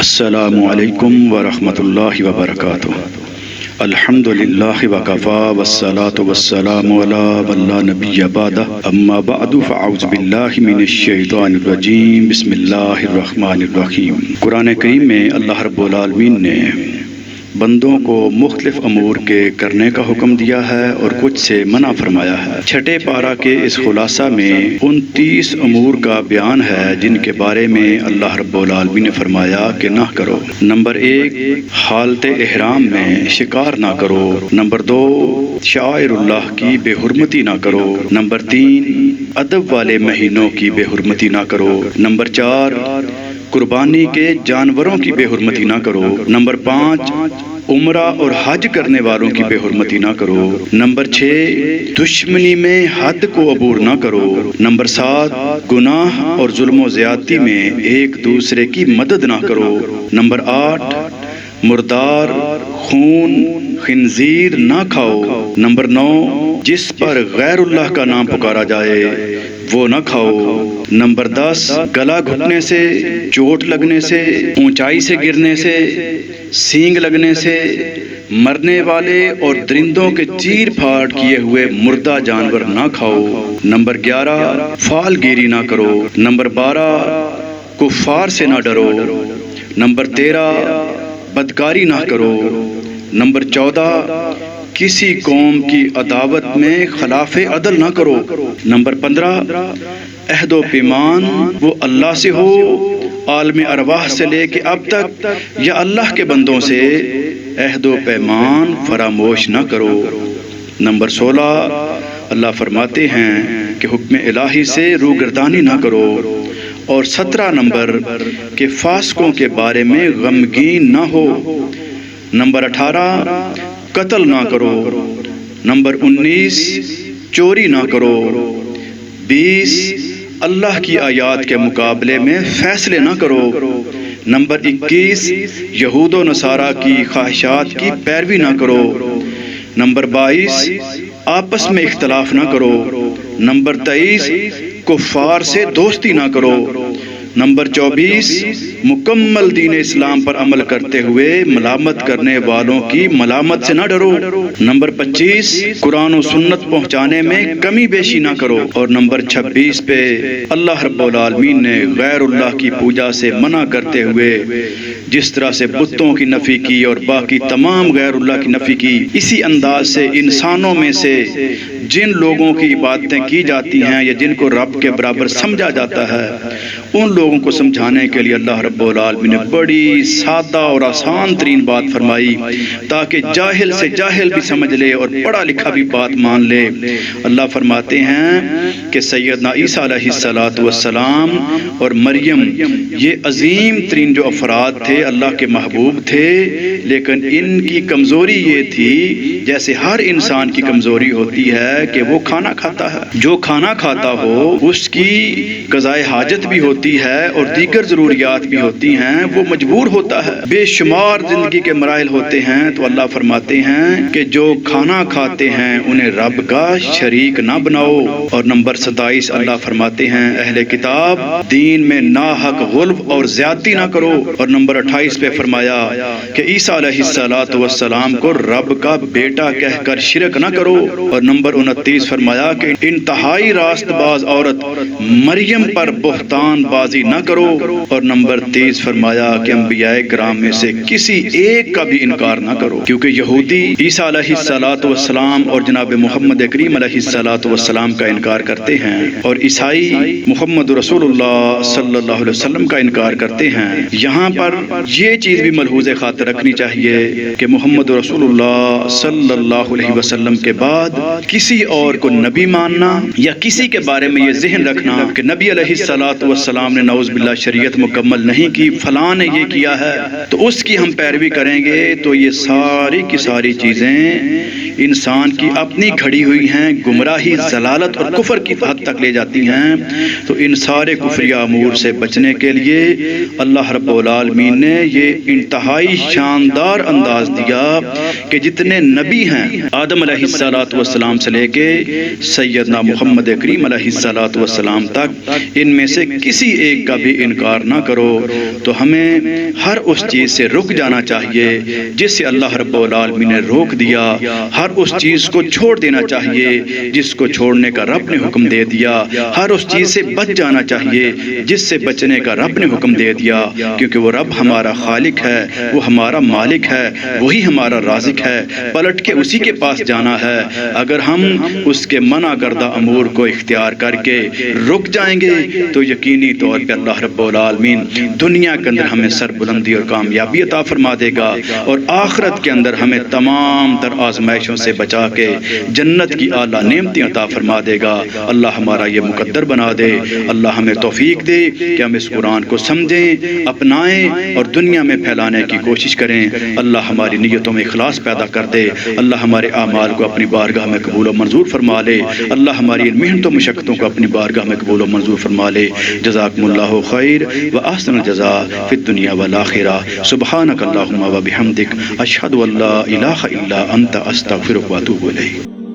السلام علیکم ورحمۃ اللہ وبرکاتہ۔ الحمدللہ وکفا والصلاة والسلام علی من لا نبی بعدہ، اما بعد فاعوذ باللہ من الشیطان الرجیم، بسم اللہ الرحمن الرحیم۔ قرآن کریم میں اللہ رب العالمین نے بندوں کو مختلف امور کے کرنے کا حکم دیا ہے اور کچھ سے منع فرمایا ہے۔ چھٹے پارہ کے اس خلاصہ میں 29 امور کا بیان ہے جن کے بارے میں اللہ رب العالمین نے فرمایا کہ نہ کرو۔ نمبر 1، حالت احرام میں شکار نہ کرو۔ نمبر 2، شعائر اللہ کی بے حرمتی نہ کرو۔ نمبر 3، ادب والے مہینوں کی بے حرمتی نہ کرو۔ نمبر 4، قربانی کے جانوروں کی بے حرمتی نہ کرو۔ نمبر 5، عمرہ اور حج کرنے والوں کی بے حرمتی نہ کرو۔ نمبر 6، دشمنی میں حد کو عبور نہ کرو۔ نمبر 7، گناہ اور ظلم و زیادتی میں ایک دوسرے کی مدد نہ کرو۔ نمبر 8، مردار، خون، خنزیر نہ کھاؤ۔ نمبر 9، جس پر غیر اللہ کا نام پکارا جائے وہ نہ کھاؤ۔ نمبر 10، گلا گھٹنے سے، چوٹ لگنے سے، اونچائی سے گرنے سے، سینگ لگنے سے، مرنے والے اور درندوں کے چیر پھاڑ کیے ہوئے مردہ جانور نہ کھاؤ۔ نمبر 11، فال گیری نہ کرو۔ نمبر 12، کفار سے نہ ڈرو۔ نمبر 13، بدکاری نہ کرو۔ نمبر 14، کسی قوم کی عداوت میں خلاف عدل نہ کرو۔ نمبر 15، عہد و پیمان وہ اللہ سے ہو، عالم ارواح سے لے کے اب تک، یا اللہ کے بندوں سے عہد و پیمان فراموش نہ کرو۔ نمبر 16، اللہ فرماتے ہیں کہ حکم الہی سے روگردانی نہ کرو۔ اور 17 نمبر کہ فاسقوں کے بارے میں غمگین نہ ہو۔ نمبر 18، قتل نہ کرو۔ نمبر 19، چوری نہ کرو۔ 20، اللہ کی آیات کے مقابلے میں فیصلے نہ کرو۔ نمبر 21، یہود و نصارہ کی خواہشات کی پیروی نہ کرو۔ نمبر 22، آپس میں اختلاف نہ کرو۔ نمبر 23، کفار سے دوستی نہ کرو۔ نمبر 24، مکمل دین اسلام پر عمل کرتے ہوئے ملامت کرنے والوں کی ملامت سے نہ ڈرو۔ نمبر 25، قرآن و سنت پہنچانے میں کمی بیشی نہ کرو۔ اور نمبر 26 پہ اللہ رب العالمین نے غیر اللہ کی پوجا سے منع کرتے ہوئے جس طرح سے بتوں کی نفی کی اور باقی تمام غیر اللہ کی نفی کی، اسی انداز سے انسانوں میں سے جن لوگوں کی عبادتیں کی جاتی ہیں یا جن کو رب کے برابر سمجھا جاتا ہے، ان لوگوں کو سمجھانے کے لیے اللہ رب العالمین نے بڑی سادہ اور آسان ترین بات فرمائی تاکہ جاہل سے جاہل بھی سمجھ لے اور پڑھا لکھا بھی بات مان لے۔ اللہ فرماتے ہیں کہ سیدنا عیسیٰ علیہ السلام اور مریم یہ عظیم ترین جو افراد تھے، اللہ کے محبوب تھے، لیکن ان کی کمزوری یہ تھی جیسے ہر انسان کی کمزوری ہوتی ہے کہ وہ کھانا کھاتا ہے۔ جو کھانا کھاتا ہو اس کی قضائے حاجت بھی ہوتی ہے اور دیگر ضروریات بھی ہوتی ہیں، وہ مجبور ہوتا ہے۔ بے شمار زندگی کے مراحل ہوتے ہیں، تو اللہ فرماتے ہیں کہ جو کھانا کھاتے ہیں انہیں رب کا شریک نہ بناؤ۔ اور نمبر 27 اللہ فرماتے ہیں اہل کتاب دین میں ناحق غلو اور زیادتی نہ کرو۔ اور نمبر 28 پہ فرمایا کہ عیسیٰ علیہ السلام کو رب کا بیٹا کہہ کر شرک نہ کرو۔ اور نمبر 29 فرمایا کہ انتہائی راست باز عورت مریم پر بہتان بازی نہ کرو۔ اور نمبر 30 فرمایا کہ انبیاء کرام میں سے کسی ایک کا بھی انکار نہ کرو، کیونکہ یہودی عیسیٰ علیہ السلام اور جناب محمد کریم علیہ السلام کا انکار کرتے ہیں، اور عیسائی محمد رسول اللہ صلی اللہ علیہ وسلم کا انکار کرتے ہیں۔ یہاں پر یہ چیز بھی ملحوظ خاطر رکھنی چاہیے کہ محمد رسول اللہ صلی اللہ علیہ وسلم کے بعد کسی اور کو نبی ماننا یا کسی کے بارے میں یہ ذہن رکھنا کہ نبی علیہ السلام نے نعوذ باللہ شریعت مکمل نہیں کی، فلاں نے یہ کیا ہے تو اس کی ہم پیروی کریں گے، تو یہ ساری کی ساری چیزیں انسان کی اپنی کھڑی ہوئی ہیں، گمراہی، ضلالت اور کفر کی حد تک لے جاتی ہیں۔ تو ان سارے کفری امور سے بچنے کے لیے اللہ رب العالمین نے یہ انتہائی شاندار انداز دیا کہ جتنے نبی ہیں آدم علیہ السلام سے لے لے کے سیدنا محمد کریم علیہ السلام تک ان میں سے کسی ایک کا بھی انکار نہ کرو۔ تو ہمیں ہر اس چیز سے رک جانا چاہیے جس سے اللہ رب العالمین نے روک دیا، ہر اس چیز کو چھوڑ دینا چاہیے جس کو چھوڑنے کا رب نے حکم دے دیا، ہر اس چیز سے بچ جانا چاہیے جس سے بچنے کا رب نے حکم دے دیا، کیونکہ وہ رب ہمارا خالق ہے، وہ ہمارا مالک ہے، وہی ہمارا رازق ہے، پلٹ کے اسی کے پاس جانا ہے۔ اگر ہم اس کے منع کردہ امور کو اختیار کر کے رک جائیں گے تو یقینی طور پہ اللہ رب العالمین دنیا کے اندر ہمیں سربلندی اور کامیابی عطا فرما دے گا، اور آخرت کے اندر ہمیں تمام تر آزمائشوں سے بچا کے جنت کی اعلیٰ نعمتیں عطا فرما دے گا۔ اللہ ہمارا یہ مقدر بنا دے، اللہ ہمیں توفیق دے کہ ہم اس قرآن کو سمجھیں، اپنائیں اور دنیا میں پھیلانے کی کوشش کریں۔ اللہ ہماری نیتوں میں اخلاص پیدا کر دے، اللہ ہمارے اعمال کو اپنی بارگاہ میں قبول و منظور فرما لے، اللہ ہماری محنتوں مشقتوں کو اپنی بارگاہ میں قبول و منظور فرما لے۔ جزاکم اللہ خیر و احسن الجزاء فی الدنیا والآخرہ۔ سبحانک اللہم و بحمدک، اشہد ان لا الہ الا انت، استغفرک و اتوب الیک۔